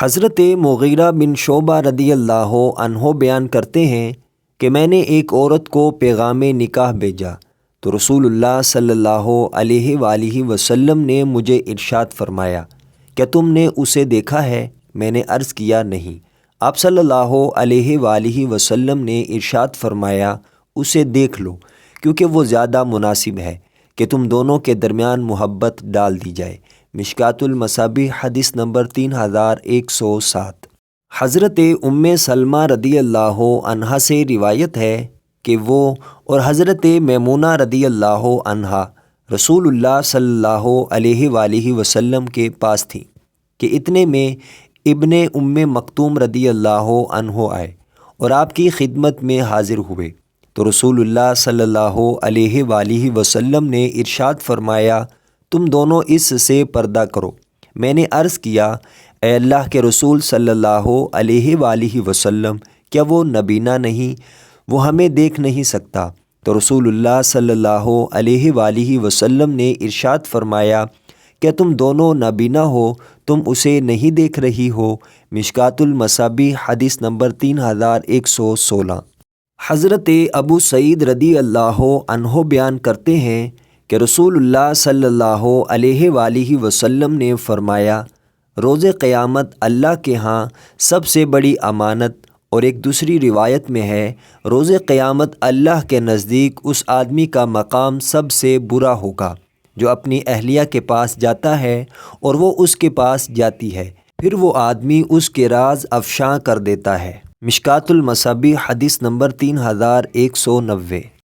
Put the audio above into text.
حضرت مغیرہ بن شعبہ رضی اللہ عنہ بیان کرتے ہیں کہ میں نے ایک عورت کو پیغام نکاح بھیجا تو رسول اللہ صلی اللہ علیہ وآلہ وسلم نے مجھے ارشاد فرمایا، کیا تم نے اسے دیکھا ہے؟ میں نے عرض کیا نہیں۔ آپ صلی اللہ علیہ وآلہ وسلم نے ارشاد فرمایا، اسے دیکھ لو، کیونکہ وہ زیادہ مناسب ہے کہ تم دونوں کے درمیان محبت ڈال دی جائے۔ مشکوٰۃ المصابیح حدیث نمبر 3107۔ حضرت ام سلمہ رضی اللہ عنہا سے روایت ہے کہ وہ اور حضرت میمونہ رضی اللہ عنہا رسول اللہ صلی اللہ علیہ وآلہ وسلم کے پاس تھیں کہ اتنے میں ابن ام مکتوم رضی اللہ عنہ آئے اور آپ کی خدمت میں حاضر ہوئے تو رسول اللہ صلی اللہ علیہ وآلہ وسلم نے ارشاد فرمایا، تم دونوں اس سے پردہ کرو۔ میں نے عرض کیا، اے اللہ کے رسول صلی اللہ علیہ وآلہ وسلم، کیا وہ نبینا نہیں؟ وہ ہمیں دیکھ نہیں سکتا؟ تو رسول اللہ صلی اللہ علیہ وآلہ وسلم نے ارشاد فرمایا، کیا تم دونوں نابینا ہو؟ تم اسے نہیں دیکھ رہی ہو؟ مشکوٰۃ المصابیح حدیث نمبر 3116۔ حضرت ابو سعید رضی اللہ عنہ بیان کرتے ہیں کہ رسول اللہ صلی اللہ علیہ وآلہ وسلم نے فرمایا، روز قیامت اللہ کے ہاں سب سے بڑی امانت، اور ایک دوسری روایت میں ہے، روز قیامت اللہ کے نزدیک اس آدمی کا مقام سب سے برا ہوگا جو اپنی اہلیہ کے پاس جاتا ہے اور وہ اس کے پاس جاتی ہے، پھر وہ آدمی اس کے راز افشاں کر دیتا ہے۔ مشکوٰۃ المصابیح حدیث نمبر 3190۔